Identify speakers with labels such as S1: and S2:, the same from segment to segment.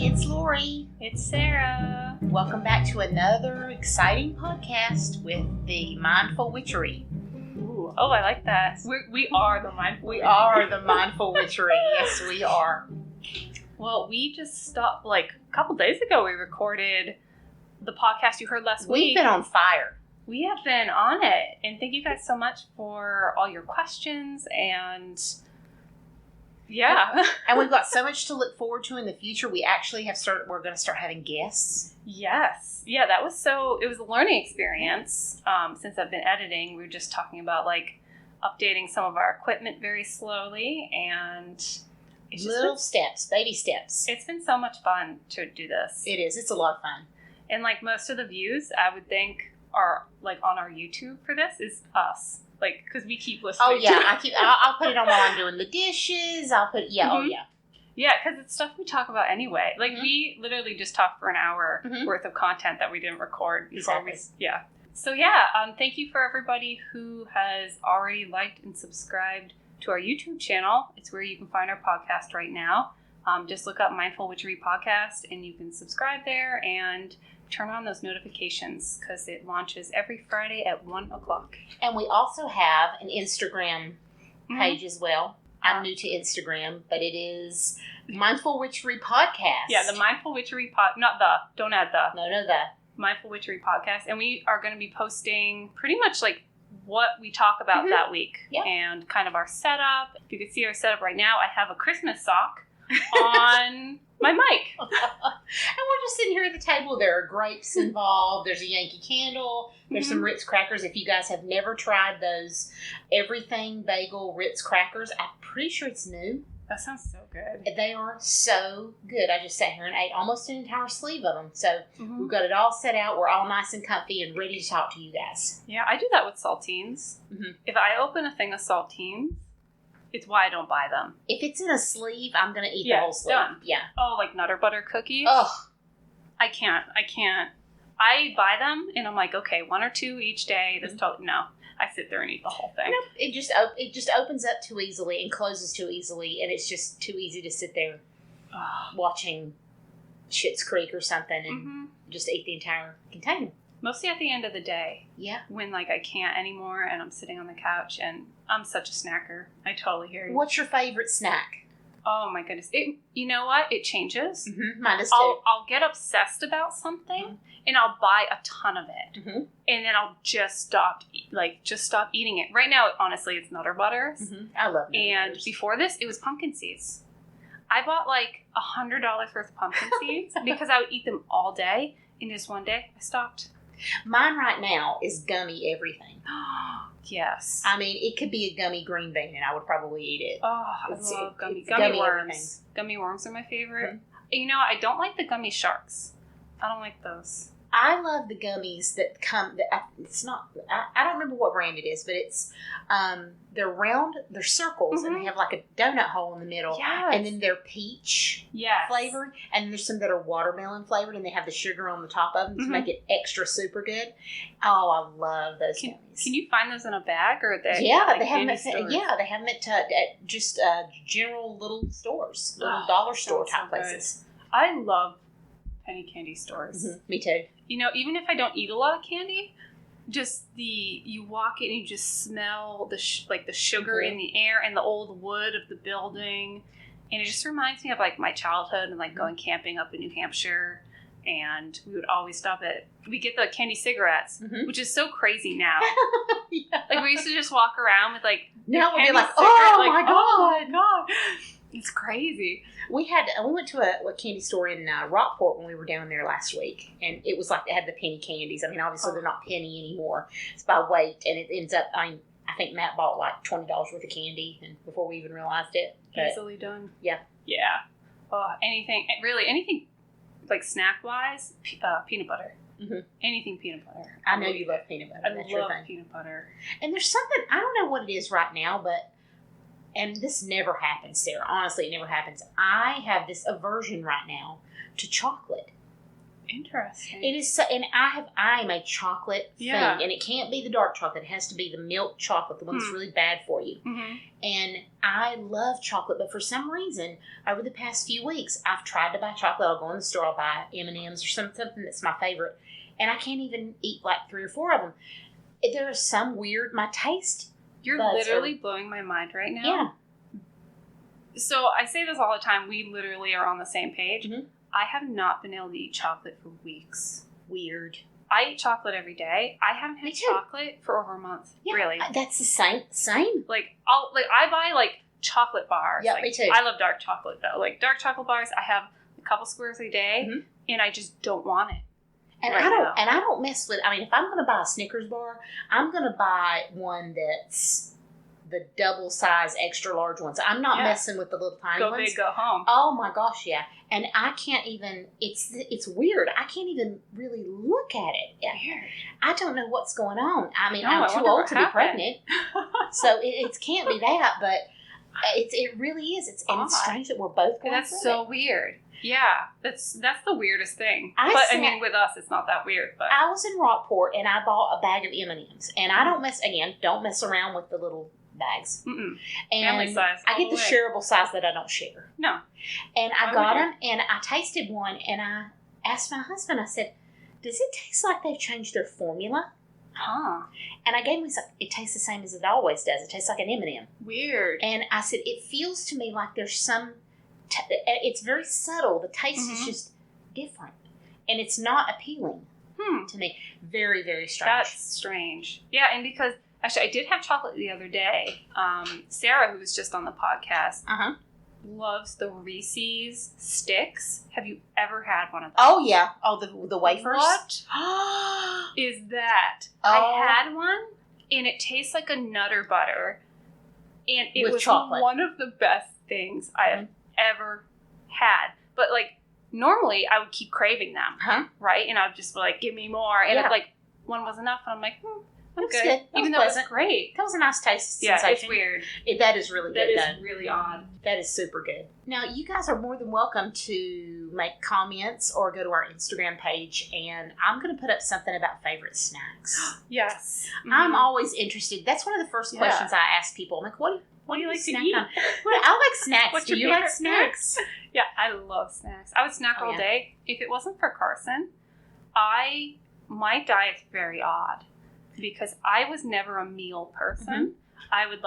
S1: It's Lori.
S2: It's Sarah.
S1: Welcome back to another exciting podcast with the Mindful Witchery.
S2: Ooh, oh, I like that. We are the Mindful
S1: We
S2: Witchery.
S1: are the Mindful Witchery. Yes, we are.
S2: Well, we just stopped, a couple days ago, we recorded the podcast you heard last week.
S1: We've been on fire.
S2: We have been on it. And thank you guys so much for all your questions and... yeah.
S1: And we've got so much to look forward to in the future. We're going to start having guests.
S2: Yes. Yeah, it was a learning experience. Since I've been editing, we were just talking about updating some of our equipment very slowly, and it's
S1: Little steps, baby steps.
S2: It's been so much fun to do this.
S1: It is. It's a lot of fun.
S2: And most of the views, I would think, are on our YouTube for this is us. Because we keep listening.
S1: Oh yeah, I'll put it on while I'm doing the dishes. Oh yeah.
S2: Yeah, because it's stuff we talk about anyway. We literally just talked for an hour worth of content that we didn't record before.
S1: Exactly.
S2: So thank you for everybody who has already liked and subscribed to our YouTube channel. It's where you can find our podcast right now. Just look up Mindful Witchery Podcast and you can subscribe there and turn on those notifications because it launches every Friday at 1 o'clock.
S1: And we also have an Instagram page as well. I'm new to Instagram, but it is Mindful Witchery Podcast.
S2: Yeah, the Mindful Witchery don't add the.
S1: No, the.
S2: Mindful Witchery Podcast. And we are going to be posting pretty much what we talk about that week.
S1: Yep.
S2: And kind of our setup. If you could see our setup right now, I have a Christmas sock on my mic.
S1: And we're just sitting here at the table. There are grapes involved. There's a Yankee candle. There's some Ritz crackers. If you guys have never tried those everything bagel Ritz crackers, I'm pretty sure it's new.
S2: That sounds so good.
S1: They are so good. I just sat here and ate almost an entire sleeve of them. So we've got it all set out. We're all nice and comfy and ready to talk to you guys.
S2: Yeah, I do that with saltines. If I open a thing of saltines, it's why I don't buy them.
S1: If it's in a sleeve, I'm going to eat the whole sleeve.
S2: Done.
S1: Yeah.
S2: Oh, Nutter Butter cookies?
S1: Oh.
S2: I can't. I buy them, and I'm okay, one or two each day. That's totally, no. I sit there and eat the whole thing.
S1: Nope. It just opens up too easily and closes too easily, and it's just too easy to sit there watching Schitt's Creek or something and just eat the entire container.
S2: Mostly at the end of the day.
S1: Yeah.
S2: When, I can't anymore and I'm sitting on the couch and I'm such a snacker. I totally hear you.
S1: What's your favorite snack?
S2: Oh, my goodness. You know what? It changes.
S1: Mine does too.
S2: I'll get obsessed about something and I'll buy a ton of it. And then I'll just stop eating it. Right now, honestly, it's Nutter Butters.
S1: I love Nutter
S2: And
S1: Butters.
S2: before this, it was pumpkin seeds. I bought $100 worth of pumpkin seeds because I would eat them all day. And just one day, I stopped.
S1: Mine right now is gummy everything.
S2: Yes.
S1: I mean, it could be a gummy green bean, and I would probably eat it.
S2: Oh, I love gummy worms.
S1: Everything.
S2: Gummy worms are my favorite. You know, I don't like the gummy sharks. I don't like those.
S1: I love the gummies that come. It's not. I don't remember what brand it is, but it's. They're round. They're circles, and they have a donut hole in the middle.
S2: Yes.
S1: And then they're peach flavored, and there's some that are watermelon flavored, and they have the sugar on the top of them to make it extra super good. Oh, I love those gummies.
S2: Can you find those in a bag, or are they?
S1: They have them at they have them at just general little stores, little dollar store type places.
S2: I love penny candy stores.
S1: Me too.
S2: You know, even if I don't eat a lot of candy, just you walk in and you just smell the sugar in the air and the old wood of the building, and it just reminds me of my childhood and going camping up in New Hampshire, and we would always we get the candy cigarettes, which is so crazy now. We used to just walk around with
S1: now we'd be
S2: oh
S1: my
S2: god. It's crazy.
S1: We went to a candy store in Rockport when we were down there last week, and it was they had the penny candies. I mean, obviously they're not penny anymore; it's by weight, and it ends up. I think Matt bought $20 worth of candy, and before we even realized it. But,
S2: easily done.
S1: Yeah.
S2: Oh, anything snack wise, peanut butter. Anything peanut butter.
S1: I know you love peanut butter.
S2: That's your thing. Peanut butter.
S1: And there's something I don't know what it is right now, but. And this never happens, Sarah. Honestly, it never happens. I have this aversion right now to chocolate.
S2: Interesting.
S1: It is, so, and I'm a chocolate thing, and it can't be the dark chocolate. It has to be the milk chocolate, the one that's really bad for you.
S2: Mm-hmm.
S1: And I love chocolate, but for some reason, over the past few weeks, I've tried to buy chocolate. I'll go in the store, I'll buy M&Ms or something that's my favorite, and I can't even eat like 3 or 4 of them. There is some weird, my taste.
S2: You're literally blowing my mind right now.
S1: Yeah.
S2: So I say this all the time. We literally are on the same page.
S1: Mm-hmm.
S2: I have not been able to eat chocolate for weeks.
S1: Weird.
S2: I eat chocolate every day. I haven't had chocolate for over a month.
S1: Yeah,
S2: really.
S1: That's the same.
S2: Like I buy like chocolate bars.
S1: Yeah,
S2: like,
S1: me too.
S2: I love dark chocolate though. Like dark chocolate bars, I have a couple squares a day, and I just don't want it.
S1: And I don't mess with. I mean, if I'm going to buy a Snickers bar, I'm going to buy one that's the double size, extra large ones. I'm not messing with the little tiny ones.
S2: Go big, go home.
S1: Oh my gosh, yeah. And I can't even. It's weird. I can't even really look at it.
S2: Weird.
S1: I don't know what's going on. I mean,
S2: No,
S1: I'm too old to be
S2: happened.
S1: pregnant, so it can't be that. But it really is. It's strange that we're both going
S2: That's
S1: through
S2: so
S1: it.
S2: weird. Yeah, that's the weirdest thing.
S1: I
S2: mean, with us, it's not that weird. But
S1: I was in Rockport and I bought a bag of M&Ms, and I don't mess around with the little bags.
S2: Mm-mm.
S1: And
S2: Family size.
S1: I get the shareable size that I don't share.
S2: No.
S1: And I got them, and I tasted one, and I asked my husband. I said, "Does it taste like they've changed their formula?"
S2: Huh.
S1: And I gave him some. It tastes the same as it always does. It tastes like an M&M.
S2: Weird.
S1: And I said, "It feels to me like there's some. It's very subtle. The taste is just different, and it's not appealing to me. Very, very strange."
S2: That's strange. Yeah, and because actually, I did have chocolate the other day. Sarah, who was just on the podcast, loves the Reese's sticks. Have you ever had one of those?
S1: Oh yeah. Oh, the wafers.
S2: What is that? I had one, and it tastes like a Nutter Butter, and it was
S1: chocolate.
S2: One of the best things I have ever had. But like normally, I would keep craving them, right? And I would just be like, "Give me more," and if like one was enough, and I'm like, I'm good.
S1: That
S2: Even though it was great.
S1: That was a nice taste
S2: Yeah,
S1: sensation.
S2: it's weird.
S1: That is really good.
S2: That is really odd.
S1: That is super good. Now, you guys are more than welcome to make comments or go to our Instagram page, and I'm going to put up something about favorite snacks.
S2: Yes. Mm-hmm.
S1: I'm always interested. That's one of the first questions I ask people. I'm like, what do you like to eat? I like snacks.
S2: What's
S1: do
S2: your
S1: you like
S2: favorite
S1: snacks?
S2: Yeah, I love snacks. I would snack all day. If it wasn't for Carson, my diet's very odd. Because I was never a meal person. I would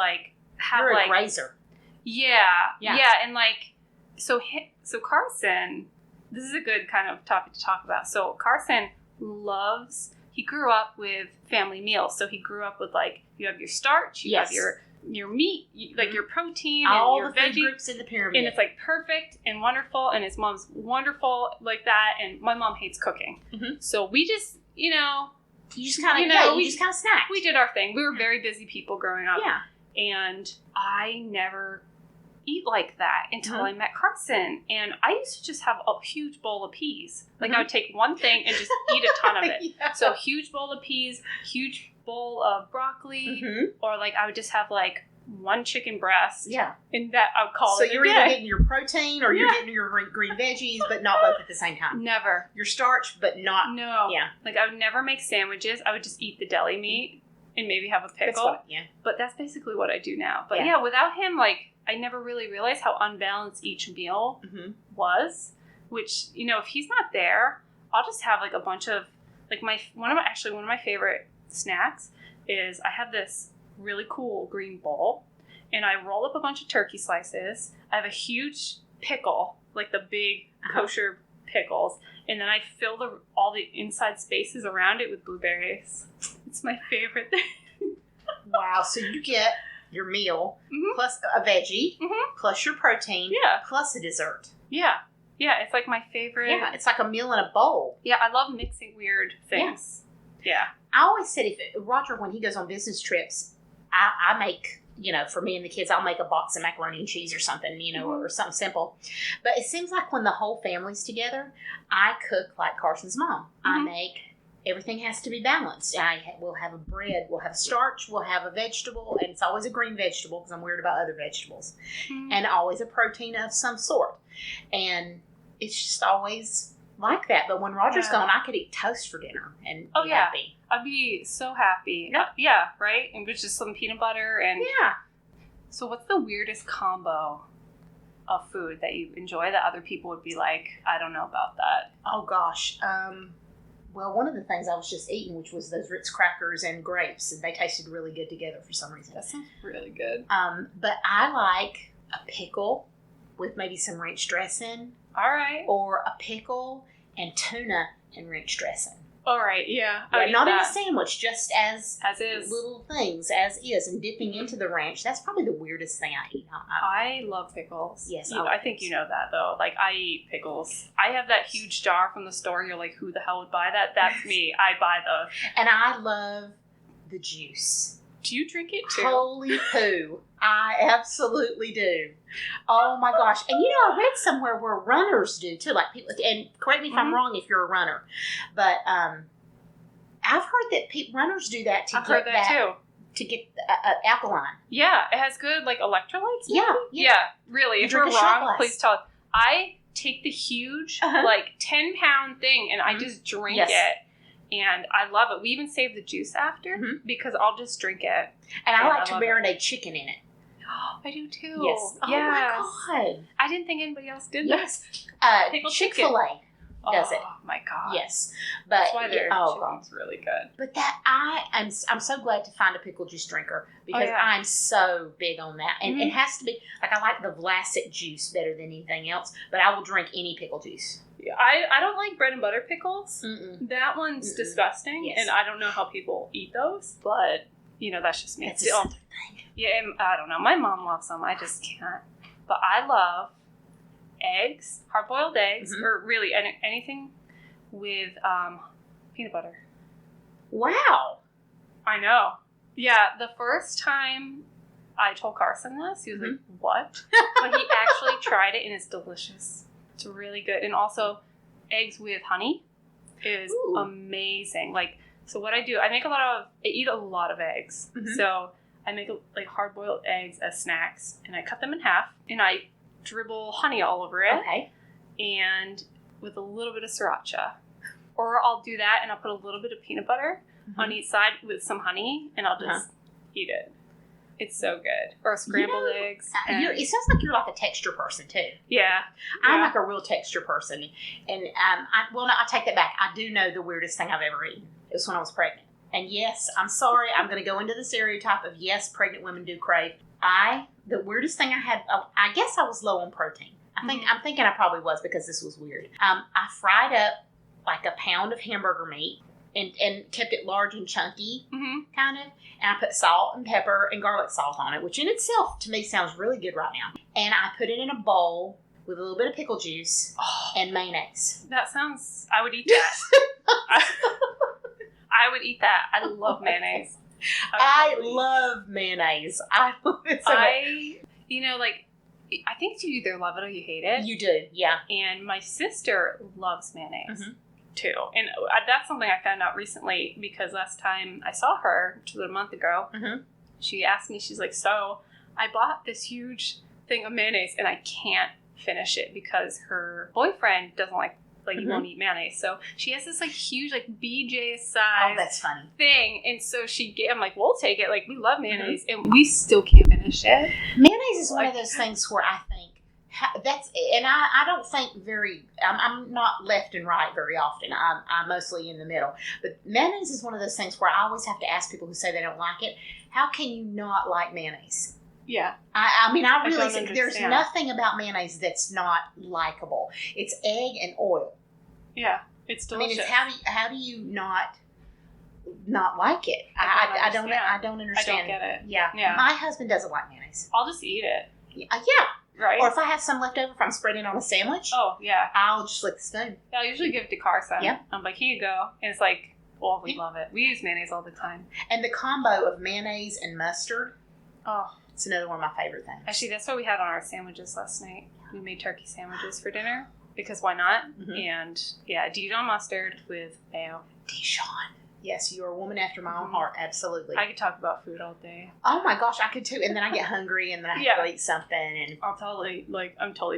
S2: have
S1: You're a grazer.
S2: Yeah, and so Carson, this is a good kind of topic to talk about. So Carson he grew up with family meals. So he grew up with you have your starch, you have your meat, your protein,
S1: all
S2: and your
S1: the food
S2: veggie
S1: groups in the pyramid.
S2: And it's perfect and wonderful, and his mom's wonderful like that, and my mom hates cooking. So we just, you just kind of
S1: snack.
S2: We did our thing. We were very busy people growing up.
S1: Yeah.
S2: And I never eat like that until I met Carson. And I used to just have a huge bowl of peas. I would take one thing and just eat a ton of it. So huge bowl of peas, huge bowl of broccoli, or I would just have one chicken breast.
S1: Yeah.
S2: And that I would call
S1: so
S2: it. So
S1: you're either getting your protein or you're getting your green veggies, but not both at the same time.
S2: Never.
S1: Your starch, but not.
S2: No.
S1: Yeah.
S2: I would never make sandwiches. I would just eat the deli meat and maybe have a pickle. But that's basically what I do now. But without him, I never really realized how unbalanced each meal was. Which, if he's not there, I'll just have a bunch of one of my favorite snacks is I have this really cool green bowl, and I roll up a bunch of turkey slices. I have a huge pickle, the big kosher pickles, and then I fill all the inside spaces around it with blueberries. It's my favorite thing.
S1: Wow, so you get your meal plus a veggie plus your protein plus a dessert.
S2: Yeah, it's my favorite.
S1: Yeah, it's like a meal in a bowl.
S2: Yeah, I love mixing weird things. Yeah.
S1: I always said Roger, when he goes on business trips, I make, for me and the kids, I'll make a box of macaroni and cheese or something, or something simple. But it seems like when the whole family's together, I cook like Carson's mom. Everything has to be balanced. We'll have a bread, we'll have starch, we'll have a vegetable, and it's always a green vegetable because I'm weird about other vegetables, and always a protein of some sort. And it's just always like that. But when Roger's gone, I could eat toast for dinner and be happy.
S2: I'd be so happy.
S1: Yep.
S2: Right? And with just some peanut butter and...
S1: Yeah.
S2: So what's the weirdest combo of food that you enjoy that other people would be like, I don't know about that?
S1: Oh, gosh. Well, one of the things I was just eating, which was those Ritz crackers and grapes, and they tasted really good together for some reason.
S2: That sounds really good.
S1: But I like a pickle with maybe some ranch dressing.
S2: All right.
S1: Or a pickle and tuna and ranch dressing.
S2: All right, yeah.
S1: Not in a sandwich, just as
S2: is.
S1: Little things, as is, and dipping into the ranch. That's probably the weirdest thing I eat.
S2: I love pickles.
S1: Yes,
S2: I think you know that, though. Like, I eat pickles. I have that huge jar from the store. You're like, who the hell would buy that? That's me. I buy those.
S1: And I love the juice.
S2: Do you drink it, too?
S1: Holy poo. I absolutely do. Oh, my gosh. And, I read somewhere where runners do, too. Like people, and correct me if I'm wrong if you're a runner. But I've heard that runners do that to get that, too. To get alkaline.
S2: Yeah. It has good, like, electrolytes, maybe?
S1: Yeah.
S2: Really. If you're wrong, please tell us. I take the huge, 10-pound thing, and I just drink it. And I love it. We even save the juice after because I'll just drink it.
S1: And I like to marinate chicken in it.
S2: I do too.
S1: Yes. Oh my God.
S2: I didn't think anybody else did
S1: that.
S2: Yes.
S1: Chick-fil-A does it.
S2: Oh my God.
S1: Yes. But
S2: that's why their chicken's really good.
S1: But I'm so glad to find a pickle juice drinker because I'm so big on that. And it has to be, like, I like the Vlasic juice better than anything else, but I will drink any pickle juice.
S2: I don't like bread and butter pickles.
S1: Mm-mm.
S2: That one's disgusting, and I don't know how people eat those, but, that's just me.
S1: It's a thing.
S2: Yeah, I don't know. My mom loves them. I just can't. But I love eggs, hard-boiled eggs, or really anything with peanut butter.
S1: Wow.
S2: I know. Yeah, the first time I told Carson this, he was like, what? But he actually tried it, and it's delicious. It's really good. And also, eggs with honey is amazing. Like, so what I do, I eat a lot of eggs. So I make, like, hard-boiled eggs as snacks, and I cut them in half, and I dribble honey all over it.
S1: Okay.
S2: And with a little bit of sriracha. Or I'll do that, and I'll put a little bit of peanut butter on each side with some honey, and I'll just eat it. It's so good. Or scrambled eggs.
S1: It sounds like you're like a texture person, too.
S2: Yeah.
S1: I'm like a real texture person. And, I take that back. I do know the weirdest thing I've ever eaten. It was when I was pregnant. And yes, I'm sorry. I'm going to go into the stereotype of, yes, pregnant women do crave. The weirdest thing I had, I guess I was low on protein. I'm thinking I probably was because this was weird. I fried up like a pound of hamburger meat. And kept it large and chunky, kind of. And I put salt and pepper and garlic salt on it, which in itself, to me, sounds really good right now. And I put it in a bowl with a little bit of pickle juice and mayonnaise.
S2: That sounds... I would eat that. I would eat that. I love mayonnaise.
S1: I love mayonnaise. I love it so much.
S2: I think you either love it or you hate it.
S1: You do, yeah.
S2: And my sister loves mayonnaise. Too. And that's something I found out recently because last time I saw her, which was a month ago, she asked me, she's like, so I bought this huge thing of mayonnaise and I can't finish it because her boyfriend doesn't like he won't eat mayonnaise. So she has this like huge like BJ size
S1: that's funny.
S2: thing. And so I'm like, we'll take it. Like we love mayonnaise and we still can't finish it.
S1: Mayonnaise is one of those things where I think, I don't think I'm not left and right very often. I'm mostly in the middle. But mayonnaise is one of those things where I always have to ask people who say they don't like it, how can you not like mayonnaise?
S2: Yeah.
S1: I really think there's nothing about mayonnaise that's not likable. It's egg and oil.
S2: Yeah, it's delicious.
S1: I mean, how do you not like it? I don't understand.
S2: I don't get it.
S1: Yeah. My husband doesn't like mayonnaise.
S2: I'll just eat it.
S1: Yeah.
S2: Right.
S1: Or if I have some left over, if I'm spreading on a sandwich, I'll just lick the spoon.
S2: Yeah, I'll usually give it to Carson.
S1: Yep.
S2: I'm like, here you go. And it's like, well, we love it. We use mayonnaise all the time.
S1: And the combo of mayonnaise and mustard, it's another one of my favorite things.
S2: Actually, that's what we had on our sandwiches last night. We made turkey sandwiches for dinner because why not? And Dijon mustard with mayo.
S1: Dijon. Yes, you're a woman after my own heart. Absolutely.
S2: I could talk about food all day.
S1: Oh my gosh, I could too. And then I get hungry, and then I have to go eat something. And
S2: I'm totally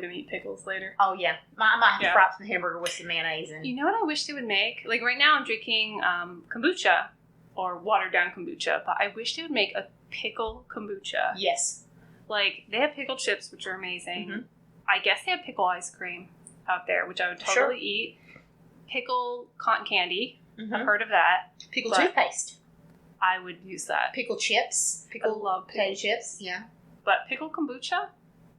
S2: gonna eat pickles later.
S1: oh yeah, I might have to fry up some hamburger with some mayonnaise. And
S2: you know what I wish they would make? Like right now, I'm drinking kombucha or watered down kombucha, but I wish they would make a pickle kombucha.
S1: Yes.
S2: Like they have pickle chips, which are amazing.
S1: Mm-hmm.
S2: I guess they have pickle ice cream out there, which I would totally eat. Pickle cotton candy.
S1: Mm-hmm.
S2: I've heard of that.
S1: Pickle toothpaste.
S2: I would use that.
S1: Pickle chips.
S2: I love
S1: potato chips. Yeah.
S2: But pickle kombucha,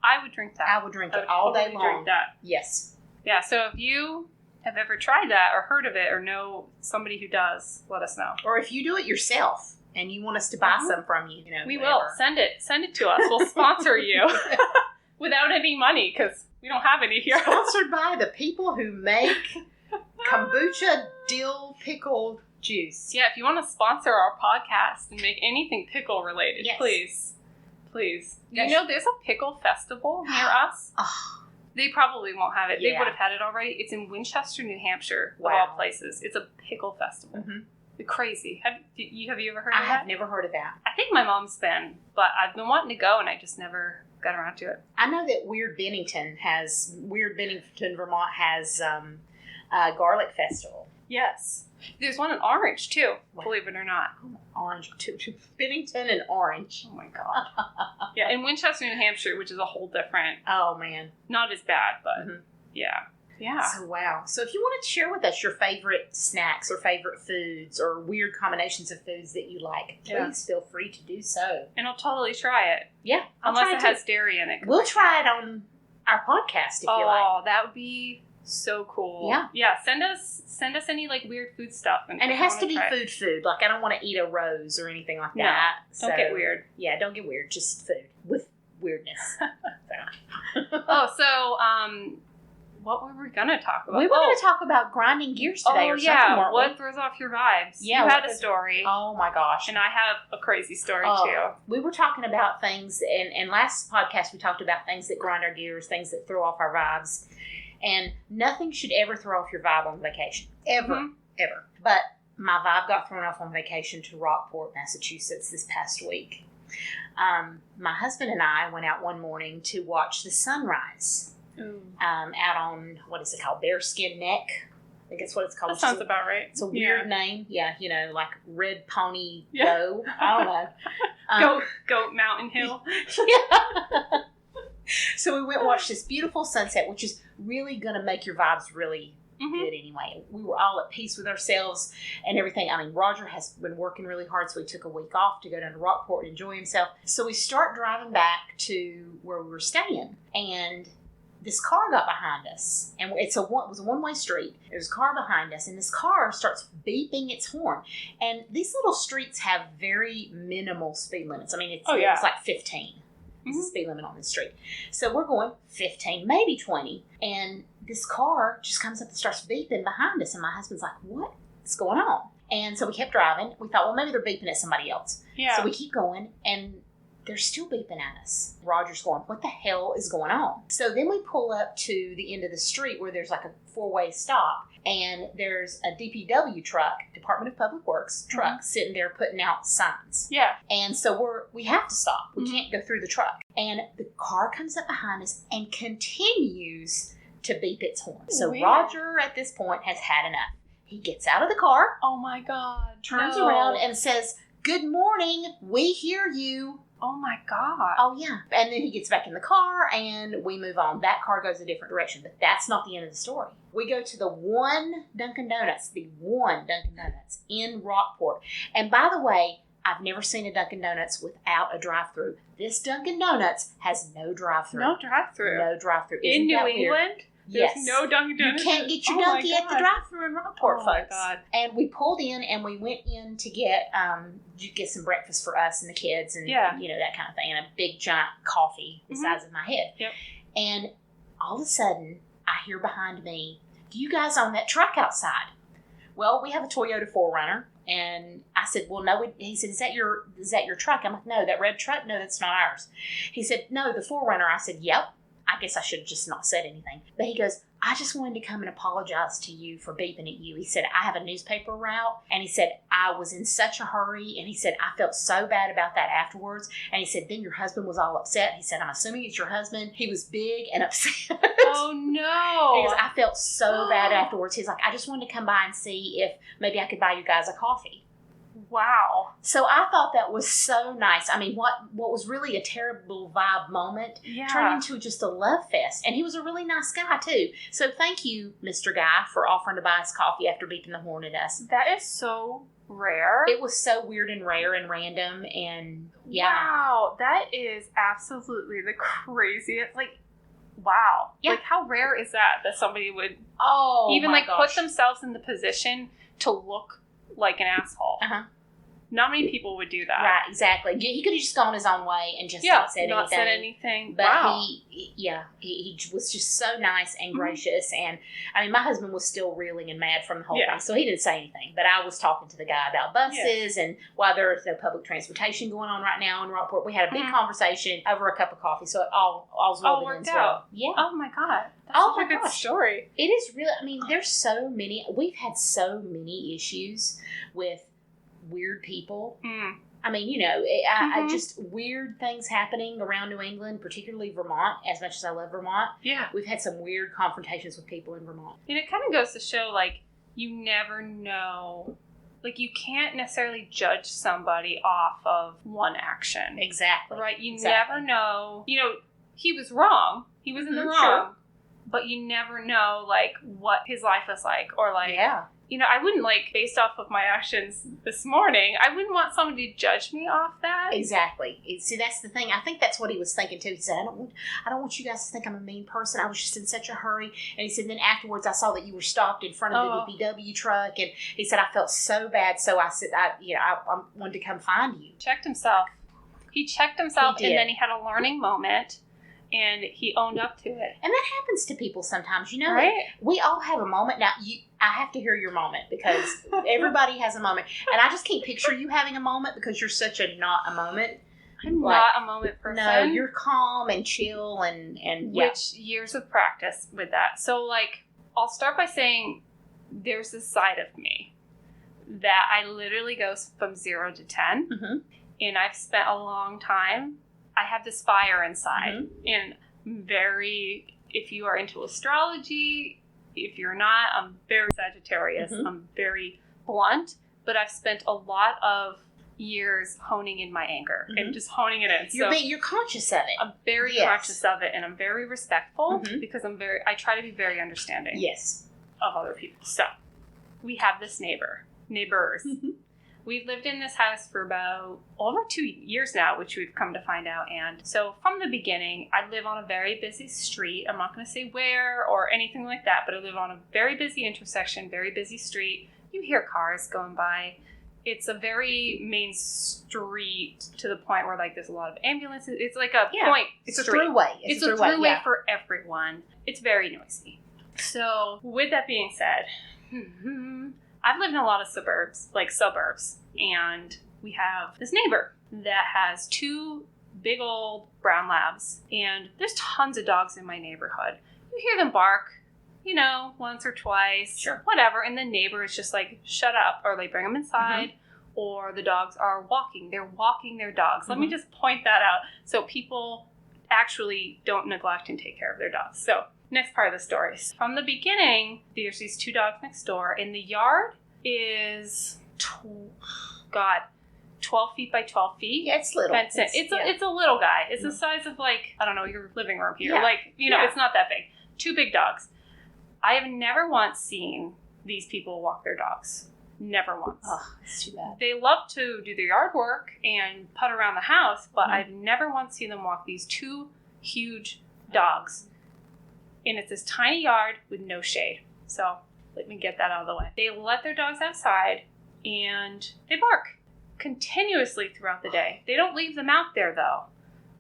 S2: I would drink that.
S1: I would drink it all day long.
S2: Drink that.
S1: Yes.
S2: Yeah. So if you have ever tried that or heard of it or know somebody who does, let us know.
S1: Or if you do it yourself and you want us to buy some from you,
S2: we will send it to us. We'll sponsor you without any money because we don't have any here.
S1: Sponsored by the people who make kombucha dill pickle juice.
S2: Yeah, if you want to sponsor our podcast and make anything pickle related, please. You know, there's a pickle festival near us.
S1: Oh.
S2: They probably won't have it.
S1: Yeah.
S2: They would have had it already. It's in Winchester, New Hampshire, of all places. It's a pickle festival. Mm-hmm. Crazy. Have you ever heard of that?
S1: I have never heard of that.
S2: I think my mom's been, but I've been wanting to go and I just never got around to it.
S1: I know that Weird Bennington, Vermont has a garlic festival.
S2: Yes. There's one in Orange, too, believe it or not.
S1: Orange, too. Bennington and Orange.
S2: Oh, my God. Yeah, in Winchester, New Hampshire, which is a whole different...
S1: Oh, man.
S2: Not as bad, but yeah.
S1: So, wow. So, if you wanted to share with us your favorite snacks or favorite foods or weird combinations of foods that you like, please feel free to do so.
S2: And I'll totally try it.
S1: Yeah.
S2: Unless it has dairy in it.
S1: We'll try it on our podcast if you like.
S2: Oh, that would be... so cool. Yeah. Send us any like weird food stuff, and
S1: it has to be food. Like I don't want to eat a rose or anything like that.
S2: Don't get weird.
S1: Yeah, don't get weird. Just food with weirdness.
S2: What were we gonna talk about?
S1: We were going to talk about grinding gears today, or something.
S2: What throws off your vibes?
S1: Yeah,
S2: you had a story.
S1: Oh my gosh!
S2: And I have a crazy story too.
S1: We were talking about things, and last podcast we talked about things that grind our gears, things that throw off our vibes. And nothing should ever throw off your vibe on vacation. Ever. But my vibe got thrown off on vacation to Rockport, Massachusetts this past week. My husband and I went out one morning to watch the sunrise out on, what is it called, Bearskin Neck? I think that's what it's called.
S2: That sounds about right.
S1: It's a weird name. Yeah, like Red Pony Go. I don't know.
S2: Goat Mountain Hill.
S1: Yeah. So we went and watched this beautiful sunset, which is really going to make your vibes really good anyway. We were all at peace with ourselves and everything. I mean, Roger has been working really hard, so he took a week off to go down to Rockport and enjoy himself. So we start driving back to where we were staying, and this car got behind us. And it was a one-way street. There was a car behind us, and this car starts beeping its horn. And these little streets have very minimal speed limits. I mean, it's like 15. It's the speed limit on the street. So we're going 15, maybe 20. And this car just comes up and starts beeping behind us. And my husband's like, what's going on? And so we kept driving. We thought, well, maybe they're beeping at somebody else. Yeah. So we keep going, and they're still beeping at us. Roger's going, what the hell is going on? So then we pull up to the end of the street where there's like a four-way stop. And there's a DPW truck, Department of Public Works truck, sitting there putting out signs. Yeah. And so we have to stop. We can't go through the truck. And the car comes up behind us and continues to beep its horn. So Roger, at this point, has had enough. He gets out of the car.
S2: Oh, my God.
S1: Turns around and says, good morning. We hear you.
S2: Oh, my God.
S1: Oh, yeah. And then he gets back in the car, and we move on. That car goes a different direction, but that's not the end of the story. We go to the one Dunkin Donuts in Rockport. And by the way, I've never seen a Dunkin Donuts without a drive-thru. This Dunkin Donuts has no drive-thru.
S2: No drive-thru.
S1: No drive-thru.
S2: In New England?
S1: Yes.
S2: There's no Dunkin Donuts.
S1: You can't get your Dunkin at the drive-thru in Rockport, folks. My God. And we pulled in, and we went in to get some breakfast for us and the kids, and that kind of thing, and a big giant coffee the size of my head. Yep. And all of a sudden, I hear behind me, do you guys own that truck outside? Well, we have a Toyota 4Runner. And I said, well, no. He said, is that your truck? I'm like, no, that red truck? No, that's not ours. He said, no, the 4Runner. I said, yep. I guess I should have just not said anything. But he goes, I just wanted to come and apologize to you for beeping at you. He said, I have a newspaper route. And he said, I was in such a hurry. And he said, I felt so bad about that afterwards. And he said, then your husband was all upset. He said, I'm assuming it's your husband. He was big and upset.
S2: Oh, no.
S1: Because I felt so bad afterwards. He's like, I just wanted to come by and see if maybe I could buy you guys a coffee.
S2: Wow.
S1: So I thought that was so nice. I mean, what was really a terrible vibe moment turned into just a love fest. And he was a really nice guy, too. So thank you, Mr. Guy, for offering to buy us coffee after beeping the horn at us.
S2: That is so rare.
S1: It was so weird and rare and random. And yeah.
S2: Wow. That is absolutely the craziest. Like, wow.
S1: Yeah.
S2: Like, how rare is that somebody would
S1: even
S2: put themselves in the position to look like an asshole?
S1: Uh-huh.
S2: Not many people would do that.
S1: Right, exactly. He could have just gone his own way and just not said anything. But
S2: wow.
S1: he was just so nice and gracious. And, I mean, my husband was still reeling and mad from the whole thing, so he didn't say anything. But I was talking to the guy about buses and why there is no public transportation going on right now in Rockport. We had a big conversation over a cup of coffee, so it all's
S2: worked out.
S1: Well. Yeah.
S2: Oh, my God. That's such a good story.
S1: It is really, I mean, we've had so many issues with weird people. I mean, I just weird things happening around New England, particularly Vermont, as much as I love Vermont.
S2: Yeah.
S1: We've had some weird confrontations with people in Vermont.
S2: And it kind of goes to show, like, you never know. Like, you can't necessarily judge somebody off of one action.
S1: Exactly.
S2: Right? You never know. He was wrong. He was in the wrong.
S1: Sure.
S2: But you never know, like, what his life was like. Or, like...
S1: Yeah.
S2: I wouldn't, like, based off of my actions this morning, I wouldn't want somebody to judge me off that.
S1: Exactly. See, that's the thing. I think that's what he was thinking, too. He said, I don't want you guys to think I'm a mean person. I was just in such a hurry. And he said, then afterwards, I saw that you were stopped in front of the DPW truck. And he said, I felt so bad. So I said, I wanted to come find you.
S2: Checked himself. He checked himself,
S1: He did.
S2: And then he had a learning moment. And he owned up to it.
S1: And that happens to people sometimes,
S2: Right?
S1: We all have a moment. Now, I have to hear your moment because everybody has a moment. And I just can't picture you having a moment because you're such a not a moment.
S2: I'm not a moment person.
S1: No, you're calm and chill and
S2: Which years of practice with that. So, like, I'll start by saying there's this side of me that I literally goes from 0 to 10.
S1: Mm-hmm.
S2: And I've spent a long time. I have this fire inside.
S1: Mm-hmm.
S2: And if you are into astrology, if you're not, I'm very Sagittarius.
S1: Mm-hmm.
S2: I'm very blunt. But I've spent a lot of years honing in my anger and just honing it in.
S1: You're conscious of it.
S2: I'm very conscious of it, and I'm very respectful because I try to be very understanding of other people. So we have this neighbors. We've lived in this house for about over 2 years now, which we've come to find out. And so from the beginning, I live on a very busy street. I'm not going to say where or anything like that, but I live on a very busy intersection, very busy street. You hear cars going by. It's a very main street to the point where, like, there's a lot of ambulances. It's like a point
S1: It's
S2: street.
S1: A throughway.
S2: It's a throughway for everyone. It's very noisy. So with that being said, I've lived in a lot of suburbs, and we have this neighbor that has 2 big old brown labs, and there's tons of dogs in my neighborhood. You hear them bark, once or twice, whatever, and the neighbor is just like, shut up, or they bring them inside, or the dogs are walking. They're walking their dogs. Let me just point that out. So people actually don't neglect and take care of their dogs. So next part of the story. From the beginning, there's these 2 dogs next door, and the yard is 12 feet by 12 feet.
S1: Yeah, it's little.
S2: It's a little guy. It's the size of, like, I don't know, your living room here. Yeah. It's not that big. 2 big dogs. I have never once seen these people walk their dogs. Never once.
S1: Oh, it's too bad.
S2: They love to do their yard work and putt around the house, but I've never once seen them walk these 2 huge dogs. And it's this tiny yard with no shade. So let me get that out of the way. They let their dogs outside and they bark continuously throughout the day. They don't leave them out there, though,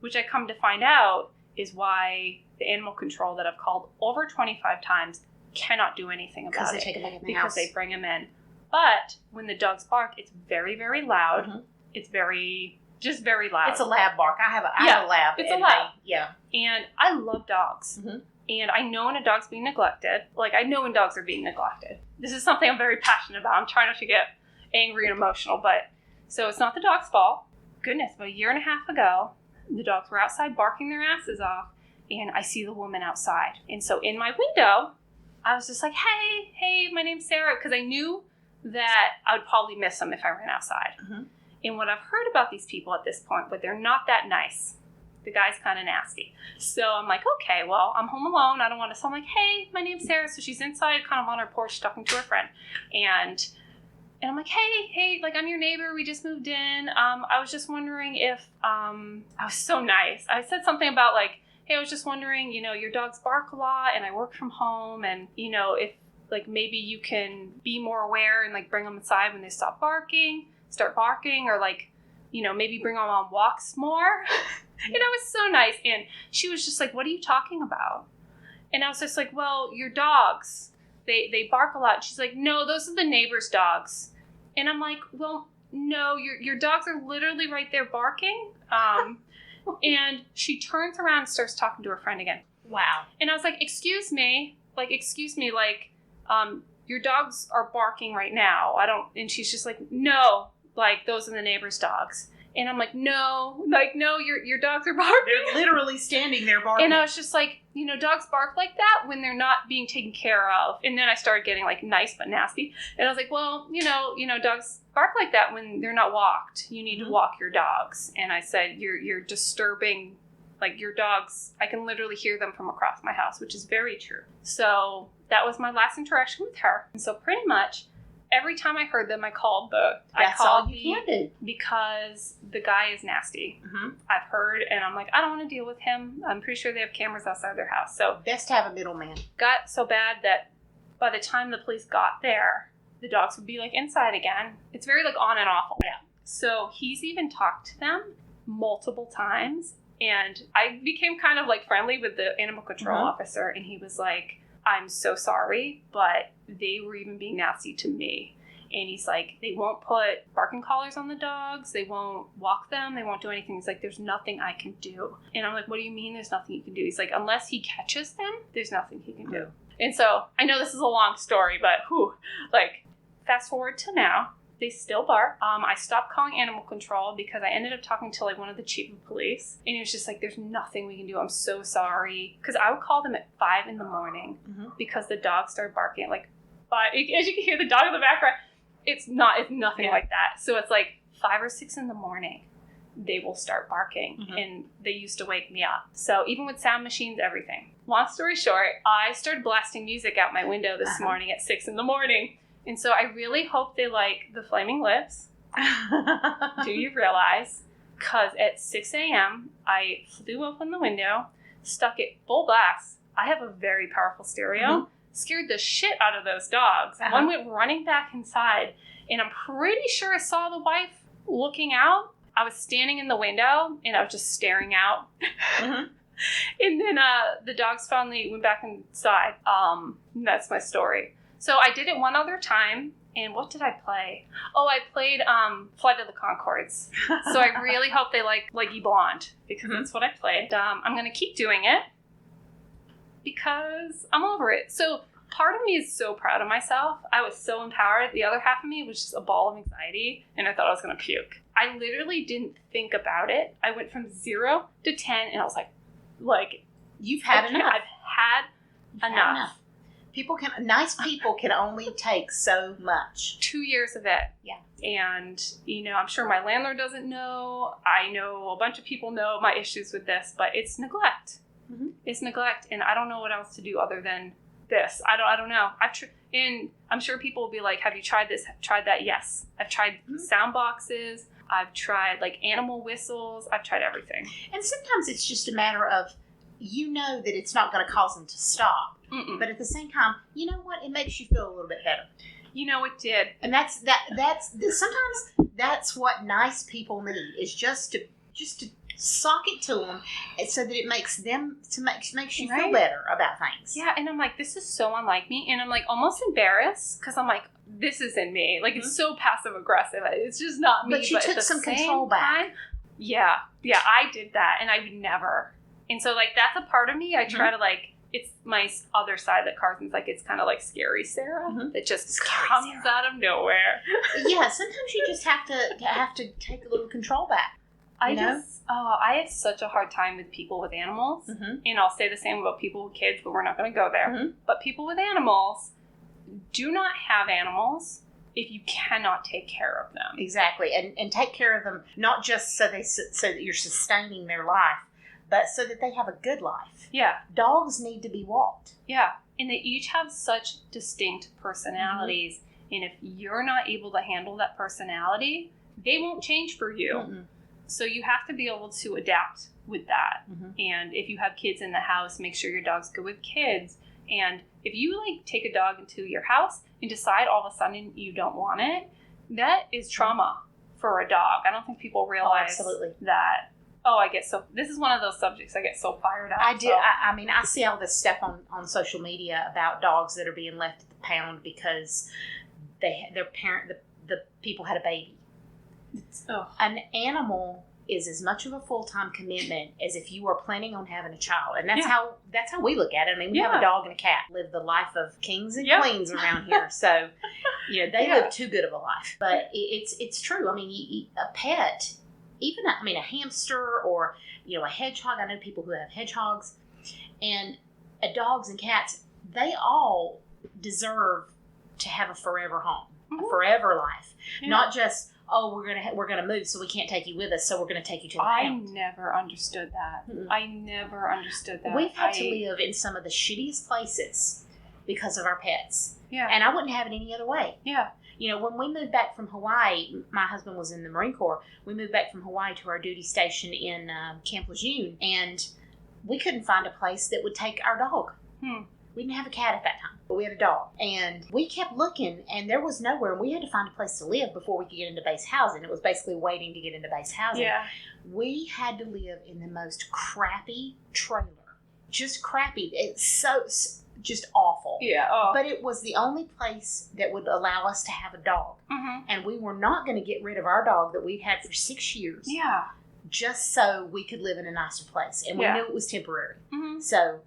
S2: which I come to find out is why the animal control that I've called over 25 times cannot do anything about it.
S1: Because they take them in the
S2: because
S1: house.
S2: they bring them in. But when the dogs bark, it's very, very loud. It's just very loud.
S1: It's a lab bark. I have a lab.
S2: It's a lab.
S1: Yeah.
S2: And I love dogs. And I know when a dog's being neglected. Like, I know when dogs are being neglected. This is something I'm very passionate about. I'm trying not to get angry and emotional, but so it's not the dog's fault. Goodness, about a year and a half ago, the dogs were outside barking their asses off, and I see the woman outside. And so in my window, I was just like, hey, my name's Sarah, because I knew that I would probably miss them if I ran outside. Mm-hmm. And what I've heard about these people at this point, but they're not that nice. The guy's kind of nasty. So I'm like, okay, well, I'm home alone. I don't want to. So I'm like, hey, my name's Sarah. So she's inside, kind of on her porch, talking to her friend. And I'm like, hey, like, I'm your neighbor. We just moved in. I was just wondering if, I was so nice. I said something about, like, hey, I was just wondering, your dogs bark a lot and I work from home. And, if, like, maybe you can be more aware and, like, bring them inside when they start barking, or, like, maybe bring them on walks more. And I was so nice. And she was just like, what are you talking about? And I was just like, well, your dogs, they bark a lot. And she's like, no, those are the neighbor's dogs. And I'm like, well, no, your dogs are literally right there barking. And she turns around and starts talking to her friend again.
S1: Wow.
S2: And I was like, excuse me, your dogs are barking right now. And she's just like, no, like, those are the neighbor's dogs. And I'm like, no, your dogs are barking.
S1: They're literally standing there barking.
S2: And I was just like, dogs bark like that when they're not being taken care of. And then I started getting, like, nice but nasty. And I was like, well, dogs bark like that when they're not walked. You need to walk your dogs. And I said, you're disturbing, like, your dogs. I can literally hear them from across my house, which is very true. So that was my last interaction with her. And so pretty much every time I heard them, I called because the guy is nasty. Mm-hmm. I've heard, and I'm like, I don't want to deal with him. I'm pretty sure they have cameras outside their house. So
S1: best to have a middleman.
S2: Got so bad that by the time the police got there, the dogs would be, like, inside again. It's very, like, on and off. Yeah. So he's even talked to them multiple times, and I became kind of, like, friendly with the animal control officer, and he was like, I'm so sorry, but they were even being nasty to me. And he's like, they won't put barking collars on the dogs. They won't walk them. They won't do anything. He's like, there's nothing I can do. And I'm like, what do you mean there's nothing you can do? He's like, unless he catches them, there's nothing he can do. And so I know this is a long story, but fast forward to now. They still bark. I stopped calling animal control because I ended up talking to, like, one of the chief of police. And he was just like, there's nothing we can do. I'm so sorry. Because I would call them at 5 a.m. because the dogs started barking at, like, 5. As you can hear the dog in the background, it's nothing like that. So it's like 5 or 6 in the morning, they will start barking. And they used to wake me up. So even with sound machines, everything. Long story short, I started blasting music out my window this morning at 6 a.m. And so I really hope they like the Flaming Lips. Do you realize? Because at 6 a.m., I flew open the window, stuck it full blast. I have a very powerful stereo. Scared the shit out of those dogs. One went running back inside, and I'm pretty sure I saw the wife looking out. I was standing in the window, and I was just staring out. And then the dogs finally went back inside. That's my story. So I did it one other time, and what did I play? Oh, I played Flight of the Conchords. So I really hope they like Leggy Blonde, because that's what I played. I'm going to keep doing it because I'm over it. So part of me is so proud of myself. I was so empowered. The other half of me was just a ball of anxiety, and I thought I was going to puke. I literally didn't think about it. I went from 0 to 10, and I was like,
S1: you've had enough.
S2: I've had enough.
S1: Nice people can only take so much.
S2: 2 years of it.
S1: Yeah.
S2: And, I'm sure my landlord doesn't know. I know a bunch of people know my issues with this, but it's neglect. It's neglect, and I don't know what else to do other than this. I don't know. And I'm sure people will be like, have you tried this? Tried that? Yes. I've tried sound boxes. I've tried, like, animal whistles. I've tried everything.
S1: And sometimes it's just a matter of, that it's not going to cause them to stop. But at the same time, you know what? It makes you feel a little bit better.
S2: It did.
S1: And that's sometimes that's what nice people need, is just to sock it to them, so that it makes you feel better about things.
S2: Yeah, and I'm like, this is so unlike me, and I'm like almost embarrassed because I'm like, this isn't me. Like, it's so passive aggressive. It's just not me.
S1: But you took some control back.
S2: Yeah, I did that, and I would never. And so, like, that's a part of me. I try to, like, it's my other side that Carson's like, it's kind of like Scary Sarah. That just comes out of nowhere.
S1: Yeah, sometimes you just have to take a little control back.
S2: I have such a hard time with people with animals. And I'll say the same about people with kids, but we're not going to go there. But people with animals, do not have animals if you cannot take care of them.
S1: Exactly. And take care of them, not just so that you're sustaining their life, but so that they have a good life.
S2: Yeah.
S1: Dogs need to be walked.
S2: Yeah. And they each have such distinct personalities. And if you're not able to handle that personality, they won't change for you. So you have to be able to adapt with that. And if you have kids in the house, make sure your dog's good with kids. And if you like take a dog into your house and decide all of a sudden you don't want it, that is trauma for a dog. I don't think people realize that. This is one of those subjects I get so fired up.
S1: I do. I mean, I see all this stuff on social media about dogs that are being left at the pound because the people had a baby. An animal is as much of a full-time commitment as if you are planning on having a child, and that's how we look at it. I mean, we have a dog and a cat, live the life of kings and queens around here, so they live too good of a life. But it's true. I mean, a pet, even a hamster or a hedgehog. I know people who have hedgehogs, and dogs and cats. They all deserve to have a forever home, a forever life, not just. Oh, we're gonna move, so we can't take you with us, so we're gonna take you to the pound.
S2: I never understood that. I never understood that.
S1: We've had to live in some of the shittiest places because of our pets.
S2: Yeah.
S1: And I wouldn't have it any other way.
S2: Yeah.
S1: When we moved back from Hawaii, my husband was in the Marine Corps. We moved back from Hawaii to our duty station in Camp Lejeune, and we couldn't find a place that would take our dog. We didn't have a cat at that time, but we had a dog. And we kept looking, and there was nowhere. And we had to find a place to live before we could get into base housing. It was basically waiting to get into base housing.
S2: Yeah.
S1: We had to live in the most crappy trailer. Just crappy. It's so just awful.
S2: Yeah.
S1: But it was the only place that would allow us to have a dog. And we were not going to get rid of our dog that we'd had for 6 years.
S2: Yeah.
S1: Just so we could live in a nicer place. And we knew it was temporary. So...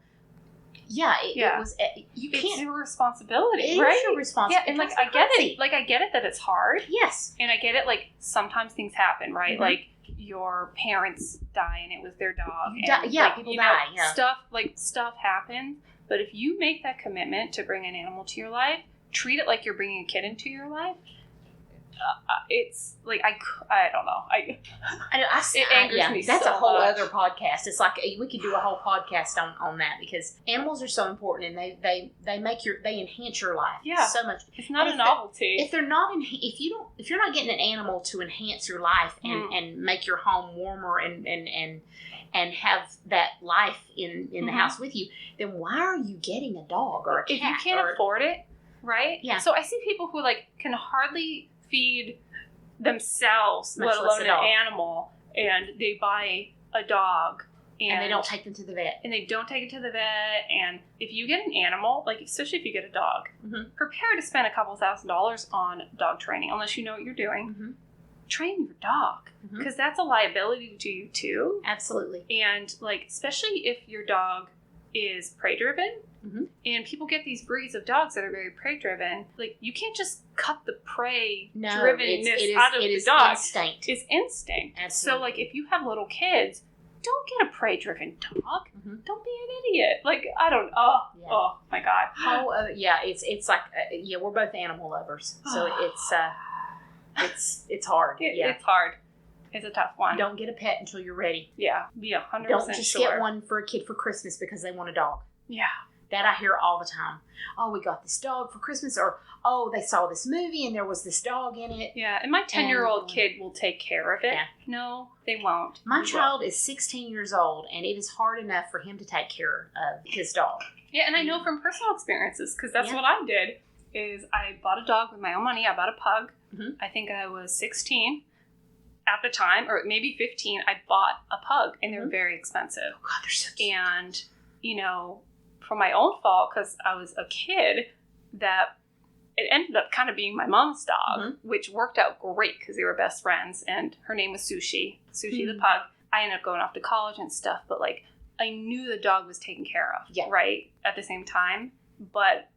S1: it was. You can't.
S2: It's your responsibility,
S1: it
S2: right?
S1: It's your responsibility.
S2: Yeah, and I get it. I get it that it's hard.
S1: Yes.
S2: And I get it. Sometimes things happen, right? Like your parents die, and it was their dog. And,
S1: people die.
S2: Stuff happens. But if you make that commitment to bring an animal to your life, treat it like you're bringing a kid into your life. It's I don't know. It angers me.
S1: That's
S2: so
S1: a whole
S2: much.
S1: other podcast. It's like we could do a whole podcast on that because animals are so important and they enhance your life so much.
S2: It's not a novelty.
S1: If you're not getting an animal to enhance your life and make your home warmer and have that life in the house with you, then why are you getting a dog or a cat?
S2: If you can't afford it, right?
S1: Yeah.
S2: So I see people who can hardly feed themselves,
S1: Much
S2: let alone
S1: less
S2: an animal, and they buy a dog.
S1: And they don't take them to the vet.
S2: And if you get an animal, especially if you get a dog, prepare to spend a couple $1,000s on dog training, unless you know what you're doing. Train your dog, because that's a liability to you too.
S1: Absolutely.
S2: And especially if your dog is prey-driven, and people get these breeds of dogs that are very prey-driven. You can't just cut the prey-drivenness out of the dog.
S1: Instinct.
S2: It's instinct.
S1: Absolutely.
S2: So, if you have little kids, don't get a prey-driven dog. Don't be an idiot. I don't. Oh my God.
S1: It's we're both animal lovers, so it's hard.
S2: It's hard. It's a tough one.
S1: Don't get a pet until you're ready.
S2: Yeah, be 100%
S1: Don't just get one for a kid for Christmas because they want a dog.
S2: Yeah.
S1: That I hear all the time. Oh, we got this dog for Christmas, or oh, they saw this movie and there was this dog in it.
S2: Yeah, and my 10-year-old kid will take care of it.
S1: Yeah.
S2: No, they won't.
S1: My child is 16 years old, and it is hard enough for him to take care of his dog.
S2: Yeah, and I know from personal experiences, because that's what I did, is I bought a dog with my own money. I bought a pug. I think I was 16 at the time, or maybe 15. I bought a pug, and they're very expensive.
S1: Oh, God, they're so cute.
S2: And, for my own fault, because I was a kid, that it ended up kind of being my mom's dog, which worked out great because they were best friends, and her name was Sushi the pug. I ended up going off to college and stuff, but I knew the dog was taken care of,
S1: Yeah.
S2: right, at the same time. But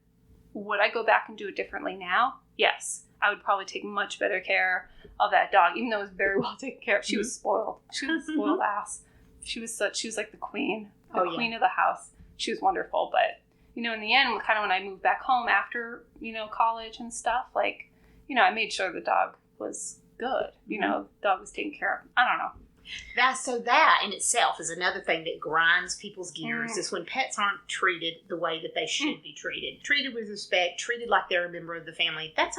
S2: would I go back and do it differently now? Yes. I would probably take much better care of that dog, even though it was very well taken care of. She was spoiled. She was a spoiled ass. She was like the queen. The queen of the house. She was wonderful. But, in the end, kind of when I moved back home after, college and stuff, like, I made sure the dog was good. The dog was taken care of. I don't know.
S1: That in itself is another thing that grinds people's gears, is when pets aren't treated the way that they should be treated. Treated with respect, treated like they're a member of the family. That's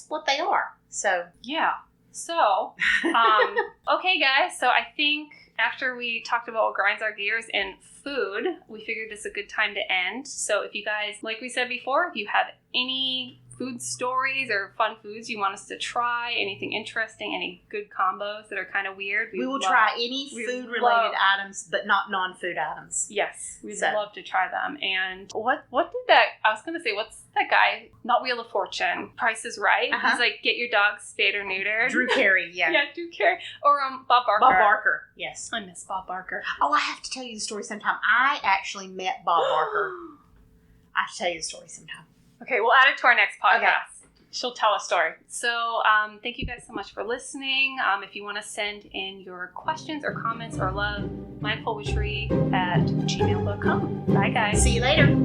S1: what they are. So
S2: yeah. So, okay, guys. So I think after we talked about what grinds our gears and food, we figured it's a good time to end. So if you guys, like we said before, if you have any food stories or fun foods you want us to try, anything interesting, any good combos that are kind of weird,
S1: we will try any food-related items, but not non-food items.
S2: Yes, we'd love to try them. And what did that, I was going to say, what's that guy, not Wheel of Fortune, Price is Right? He's like, get your dog spayed or neutered.
S1: Drew Carey, yeah.
S2: Yeah, Drew Carey. Or Bob Barker.
S1: Bob Barker, yes.
S2: I miss Bob Barker.
S1: Oh, I have to tell you the story sometime. I actually met Bob Barker. I have to tell you the story sometime.
S2: Okay, we'll add it to our next podcast.
S1: Okay.
S2: She'll tell a story. So thank you guys so much for listening. If you want to send in your questions or comments or love, mindfulwitchery@gmail.com. Bye, guys.
S1: See you later.